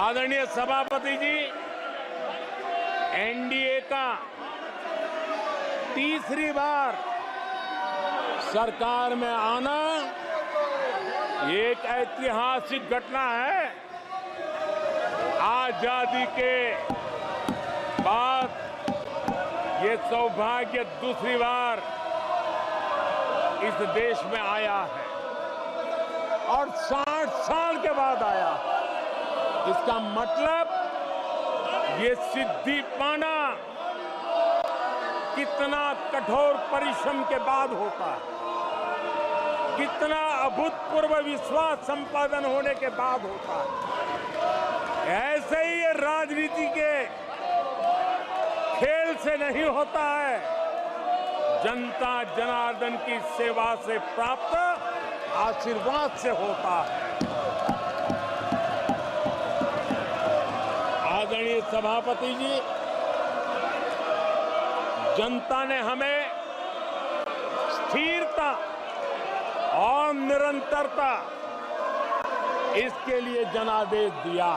आदरणीय सभापति जी, एनडीए का तीसरी बार सरकार में आना एक ऐतिहासिक घटना है। आजादी के बाद ये सौभाग्य दूसरी बार इस देश में आया है और 60 साल के बाद आया। इसका मतलब ये सिद्धि पाना कितना कठोर परिश्रम के बाद होता है, कितना अभूतपूर्व विश्वास संपादन होने के बाद होता है। ऐसे ही ये राजनीति के खेल से नहीं होता है, जनता जनार्दन की सेवा से प्राप्त आशीर्वाद से होता है। आदरणीय सभापति जी, जनता ने हमें स्थिरता और निरंतरता इसके लिए जनादेश दिया।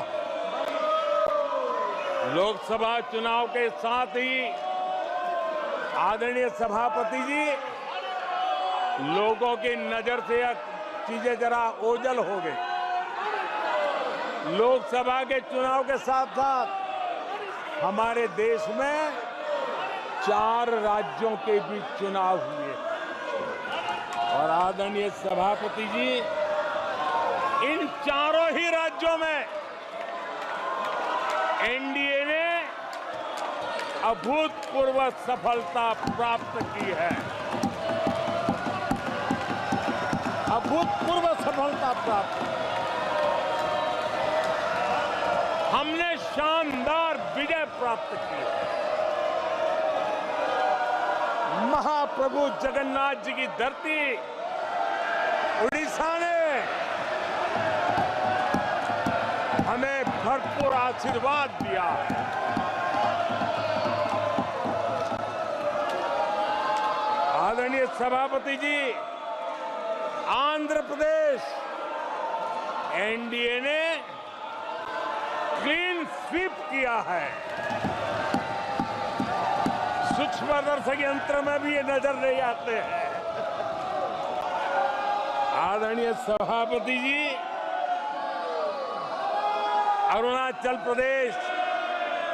लोकसभा चुनाव के साथ ही आदरणीय सभापति जी, लोगों की नजर से यह चीजें जरा ओझल हो गई। लोकसभा के चुनाव के साथ साथ हमारे देश में 4 राज्यों के बीच चुनाव हुए और आदरणीय सभापति जी, इन चारों ही राज्यों में एनडीए ने अभूतपूर्व सफलता प्राप्त की है। अभूतपूर्व सफलता प्राप्त। हमने शानदार विजय प्राप्त की है। महाप्रभु जगन्नाथ जी की धरती उड़ीसा ने हमें भरपूर आशीर्वाद दिया है। आदरणीय सभापति जी, आंध्र प्रदेश एनडीए ने क्लीन स्वीप किया है। सूक्ष्मदर्शक यंत्र में भी ये नजर नहीं आते हैं। आदरणीय सभापति जी, अरुणाचल प्रदेश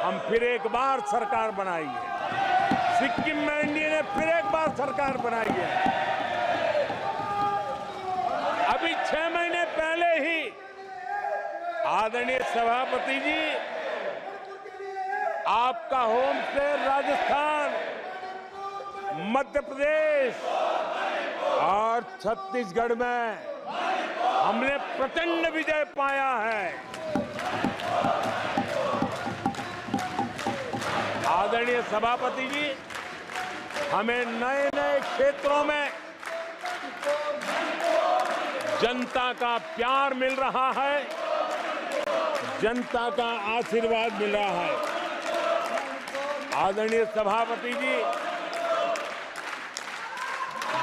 हम फिर एक बार सरकार बनाई है। सिक्किम में एनडीए ने फिर एक बार सरकार बनाई है। अभी 6 महीने पहले ही आदरणीय सभापति जी, आपका होम स्टेट राजस्थान, मध्य प्रदेश और छत्तीसगढ़ में हमने प्रचंड विजय पाया है। आदरणीय सभापति जी, हमें नए नए क्षेत्रों में जनता का प्यार मिल रहा है, जनता का आशीर्वाद मिल रहा है। आदरणीय सभापति जी,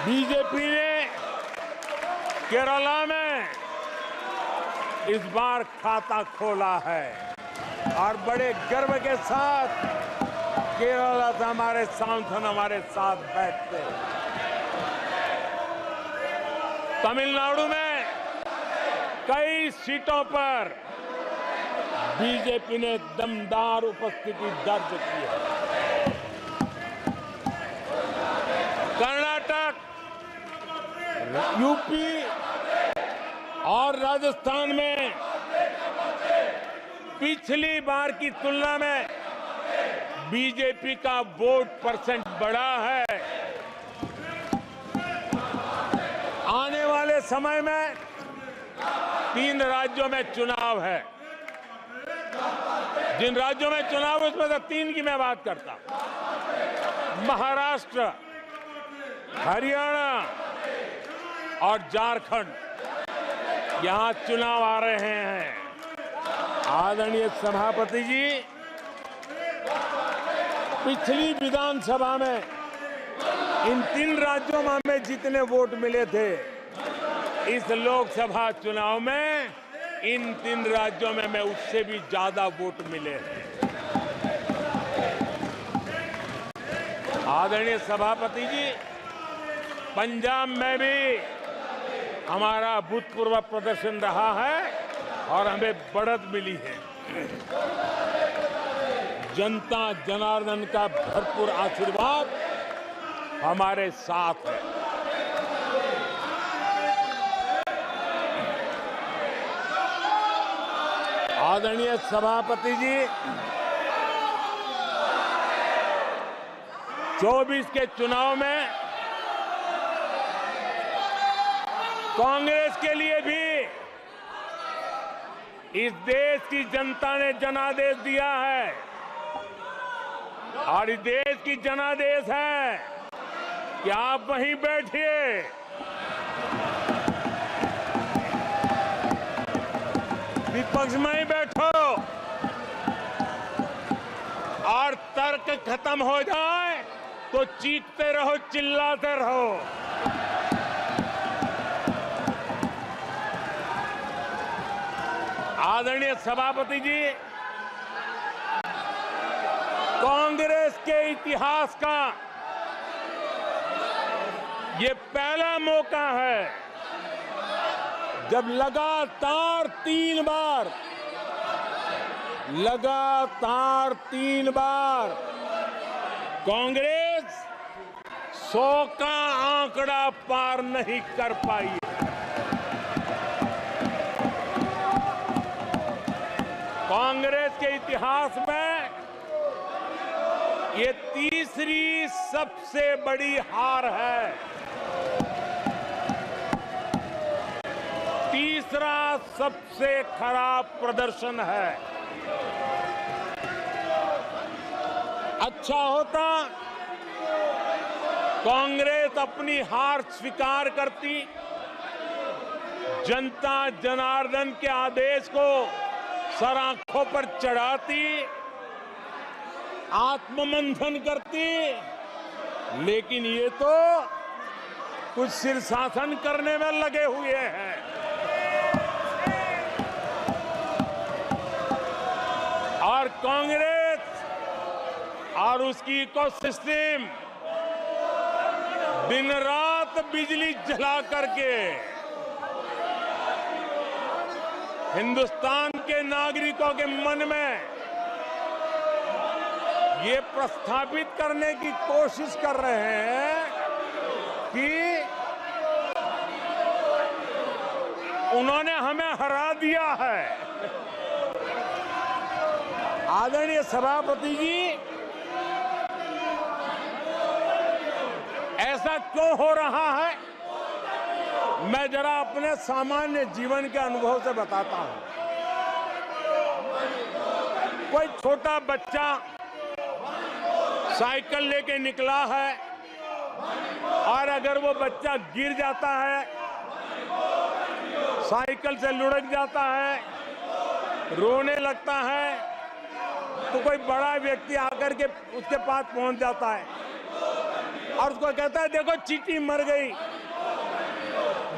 बीजेपी ने केरला में इस बार खाता खोला है और बड़े गर्व के साथ केरला से हमारे सांसद हमारे साथ बैठते हैं। तमिलनाडु में कई सीटों पर बीजेपी ने दमदार उपस्थिति दर्ज की है। कर्नाटक, यूपी और राजस्थान में पिछली बार की तुलना में बीजेपी का वोट परसेंट बढ़ा है। आने वाले समय में 3 राज्यों में चुनाव है। जिन राज्यों में चुनाव है उसमें से 3 की मैं बात करता हूं। महाराष्ट्र, हरियाणा और झारखंड, यहां चुनाव आ रहे हैं। आदरणीय सभापति जी, पिछली विधानसभा में इन 3 राज्यों में हमें जितने वोट मिले थे, इस लोकसभा चुनाव में इन 3 राज्यों में मैं उससे भी ज्यादा वोट मिले हैं। आदरणीय सभापति जी, पंजाब में भी हमारा अभूतपूर्व प्रदर्शन रहा है और हमें बढ़त मिली है। जनता जनार्दन का भरपूर आशीर्वाद हमारे साथ है। आदरणीय सभापति जी, 24 के चुनाव में कांग्रेस के लिए भी इस देश की जनता ने जनादेश दिया है और इस देश की जनादेश है कि आप वहीं बैठिए, विपक्ष में ही बैठो और तर्क खत्म हो जाए तो चीखते रहो, चिल्लाते रहो। आदरणीय सभापति जी, कांग्रेस के इतिहास का ये पहला मौका है जब लगातार 3 बार कांग्रेस 100 का आंकड़ा पार नहीं कर पाई है। कांग्रेस के इतिहास में ये तीसरी सबसे बड़ी हार है, तीसरा सबसे खराब प्रदर्शन है। अच्छा होता कांग्रेस अपनी हार स्वीकार करती, जनता जनार्दन के आदेश को सर आंखों पर चढ़ाती, आत्ममंथन करती, लेकिन ये तो कुछ शीर्षासन करने में लगे हुए हैं। और कांग्रेस और उसकी इकोसिस्टम दिन रात बिजली जला करके हिंदुस्तान के नागरिकों के मन में ये प्रस्थापित करने की कोशिश कर रहे हैं कि उन्होंने हमें हरा दिया है। आदरणीय सभापति जी, ऐसा क्यों हो रहा है, मैं जरा अपने सामान्य जीवन के अनुभव से बताता हूं। कोई छोटा बच्चा साइकिल लेके निकला है और अगर वो बच्चा गिर जाता है, साइकिल से लुढ़क जाता है, रोने लगता है, तो कोई बड़ा व्यक्ति आकर के उसके पास पहुंच जाता है और उसको कहता है, देखो चींटी मर गई,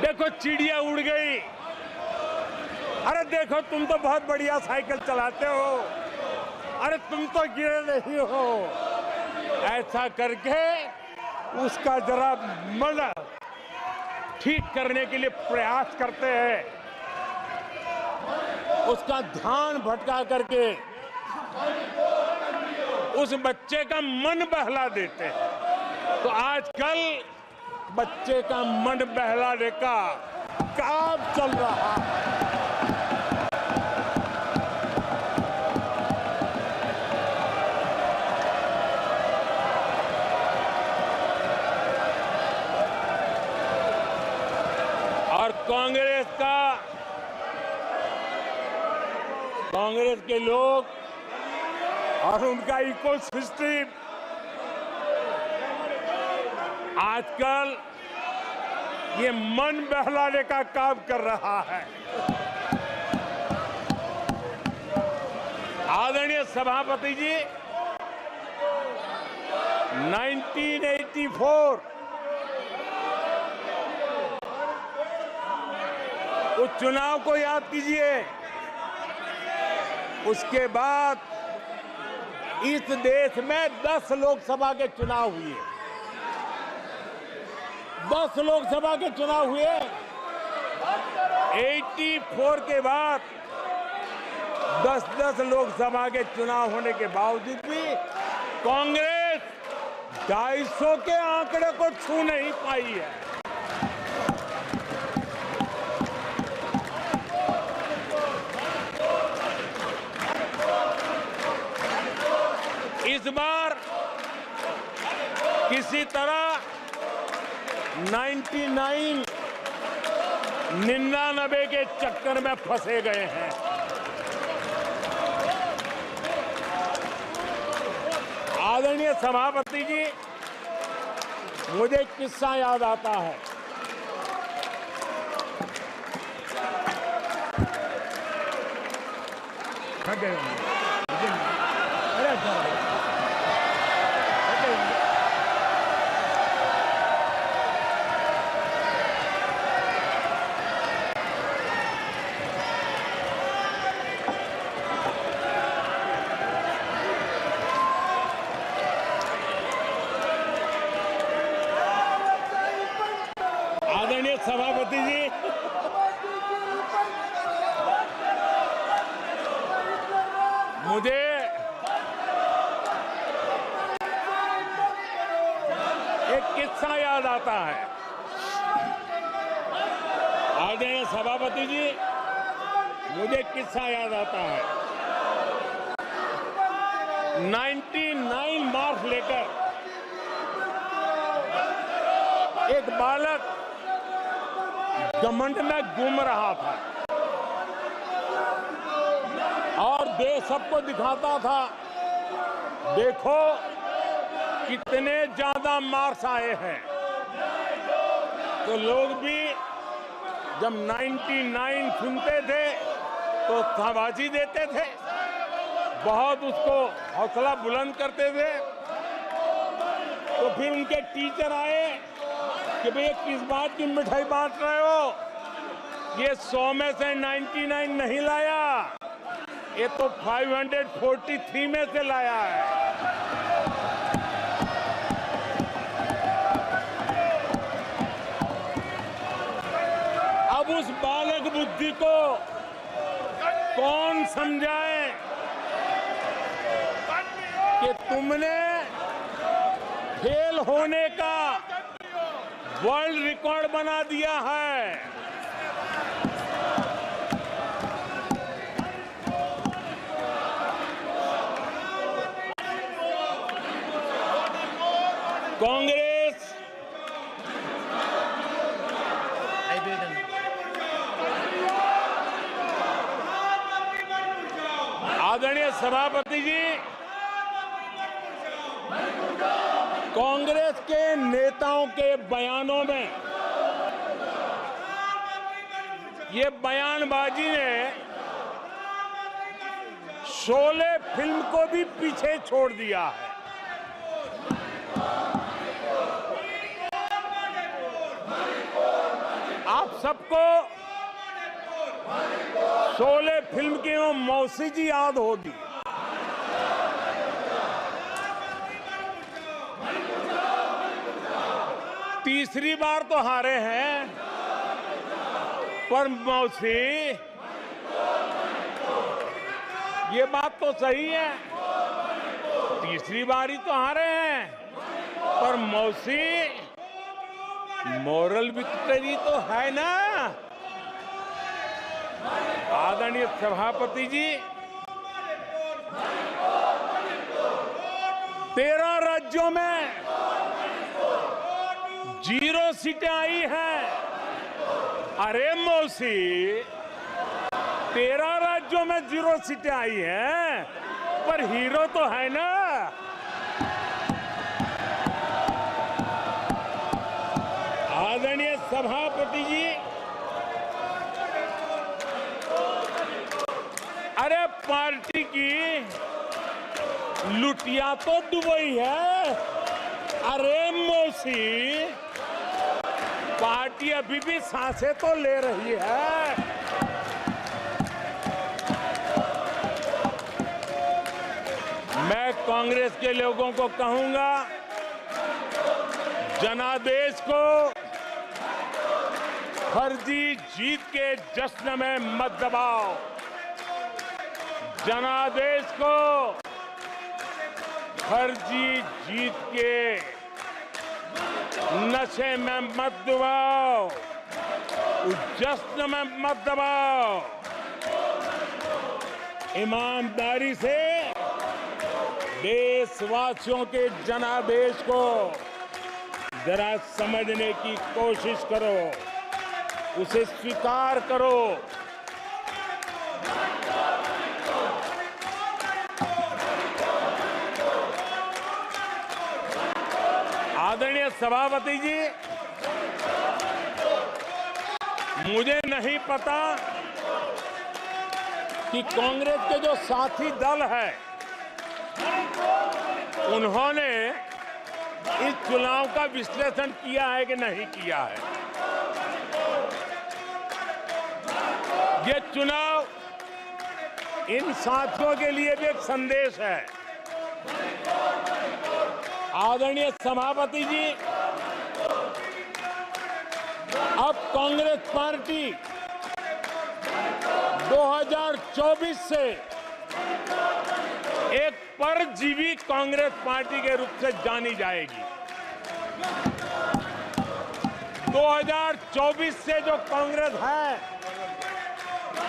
देखो चिड़िया उड़ गई, अरे देखो तुम तो बहुत बढ़िया साइकिल चलाते हो, अरे तुम तो गिरे नहीं हो। ऐसा करके उसका जरा मन ठीक करने के लिए प्रयास करते हैं, उसका ध्यान भटका करके उस बच्चे का मन बहला देते हैं। तो आजकल बच्चे का मन बहलाने का काम चल रहा है। और कांग्रेस के लोग और उनका इकोसिस्टम आजकल ये मन बहलाने का काम कर रहा है। आदरणीय सभापति जी, 1984 उस चुनाव को याद कीजिए। उसके बाद इस देश में 10 लोकसभा के चुनाव हुए। 10 लोकसभा के चुनाव हुए। 84 के बाद 10-10 लोकसभा के चुनाव होने के बावजूद भी कांग्रेस 250 के आंकड़े को छू नहीं पाई है। इस बार किसी तरह 99 के चक्कर में फंसे गए हैं। आदरणीय सभापति जी, मुझे एक किस्सा याद आता है। आदरणीय सभापति जी, मुझे एक किस्सा याद आता है। आदरणीय सभापति जी, मुझे एक किस्सा याद आता है। 99 मार्क्स लेकर एक बालक घमंड में घूम रहा था और देश सबको दिखाता था, देखो कितने ज्यादा मार्क्स आए हैं। तो लोग भी जब 99 सुनते थे तो शाबाशी देते थे, बहुत उसको हौसला बुलंद करते थे। तो फिर उनके टीचर आए कि भैया किस बात की मिठाई बांट रहे हो, ये 100 में से 99 नहीं लाया, ये तो 543 में से लाया है। अब उस बालक बुद्धि को कौन समझाए कि तुमने फेल होने का वर्ल्ड रिकॉर्ड बना दिया है। कांग्रेस आदरणीय सभापति जी, कांग्रेस के नेताओं के बयानों में ये बयानबाजी ने शोले फिल्म को भी पीछे छोड़ दिया है। आप सबको शोले फिल्म की वो मौसी जी याद होगी। तीसरी बार तो हारे हैं, पर मौसी ये बात तो सही है, तीसरी बार ही तो हारे हैं, पर मौसी मोरल विक्ट्री तो है ना। आदरणीय सभापति जी, 13 राज्यों में 0 सीटें आई हैं। अरे मौसी, 13 राज्यों में 0 सीटें आई हैं, पर हीरो तो है ना। आदरणीय सभापति जी, अरे पार्टी की लुटिया तो दुबई है। अरे मौसी, पार्टी अभी भी सांसें तो ले रही है। कांग्रेस के लोगों को कहूंगा, जनादेश को फर्जी जीत के जश्न में मत दबाओ। जनादेश को फर्जी जीत के नशे में मत दबाओ, उस जश्न में मत दबाओ। ईमानदारी से देशवासियों के जनादेश को जरा समझने की कोशिश करो, उसे स्वीकार करो। आदरणीय सभापति जी, मुझे नहीं पता कि कांग्रेस के जो साथी दल है उन्होंने इस चुनाव का विश्लेषण किया है कि नहीं किया है। ये चुनाव इन साथियों के लिए भी एक संदेश है। आदरणीय सभापति जी, अब कांग्रेस पार्टी 2024 से एक परजीवी कांग्रेस पार्टी के रूप से जानी जाएगी। 2024 से जो कांग्रेस है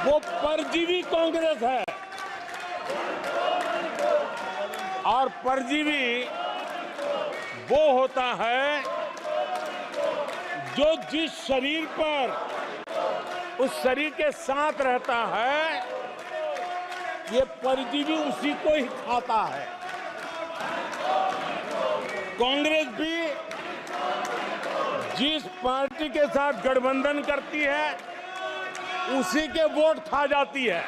वो परजीवी कांग्रेस है, और परजीवी वो होता है जो जिस शरीर पर उस शरीर के साथ रहता है, ये परजीवी उसी को ही खाता है। कांग्रेस भी जिस पार्टी के साथ गठबंधन करती है उसी के वोट खा जाती है,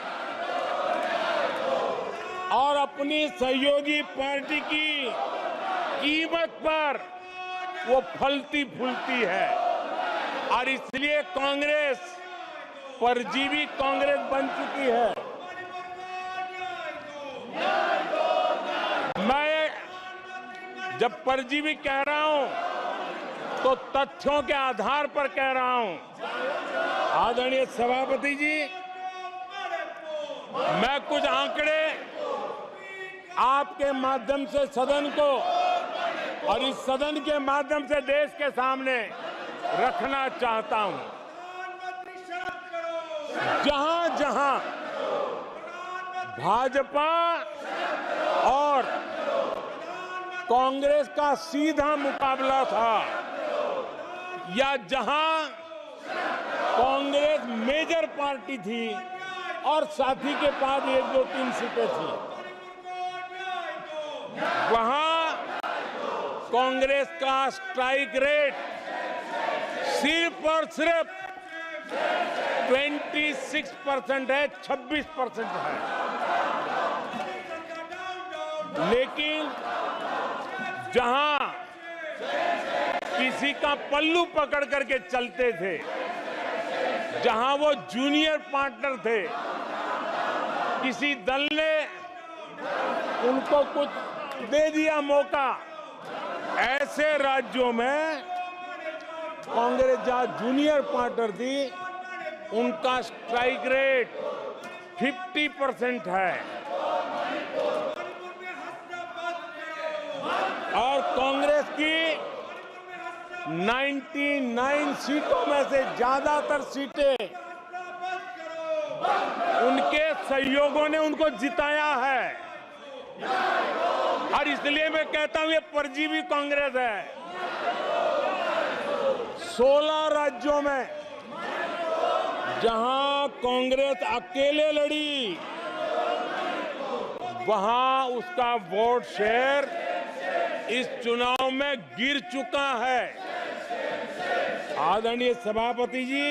और अपनी सहयोगी पार्टी की कीमत पर वो फलती फूलती है। और इसलिए कांग्रेस परजीवी कांग्रेस बन चुकी है। मैं जब परजीवी कह रहा हूं तो तथ्यों के आधार पर कह रहा हूं। आदरणीय सभापति जी, मैं कुछ आंकड़े आपके माध्यम से सदन को और इस सदन के माध्यम से देश के सामने रखना चाहता हूं। जहां जहां भाजपा और कांग्रेस का सीधा मुकाबला था, या जहां कांग्रेस मेजर पार्टी थी और साथी के पास 1, 2, 3 सीटें थी, वहां कांग्रेस का स्ट्राइक रेट सिर्फ और सिर्फ 26% है, 26% है। लेकिन जहां किसी का पल्लू पकड़ करके चलते थे, जहां वो जूनियर पार्टनर थे, किसी दल ने उनको कुछ दे दिया मौका, ऐसे राज्यों में कांग्रेस जहां जूनियर पार्टनर थी उनका स्ट्राइक रेट 50% है, और कांग्रेस की 99 सीटों में से ज्यादातर सीटें उनके सहयोगियों ने उनको जिताया है। और इसलिए मैं कहता हूं ये परजीवी कांग्रेस है। 16 राज्यों में जहां कांग्रेस अकेले लड़ी, वहां उसका वोट शेयर इस चुनाव में गिर चुका है। आदरणीय सभापति जी,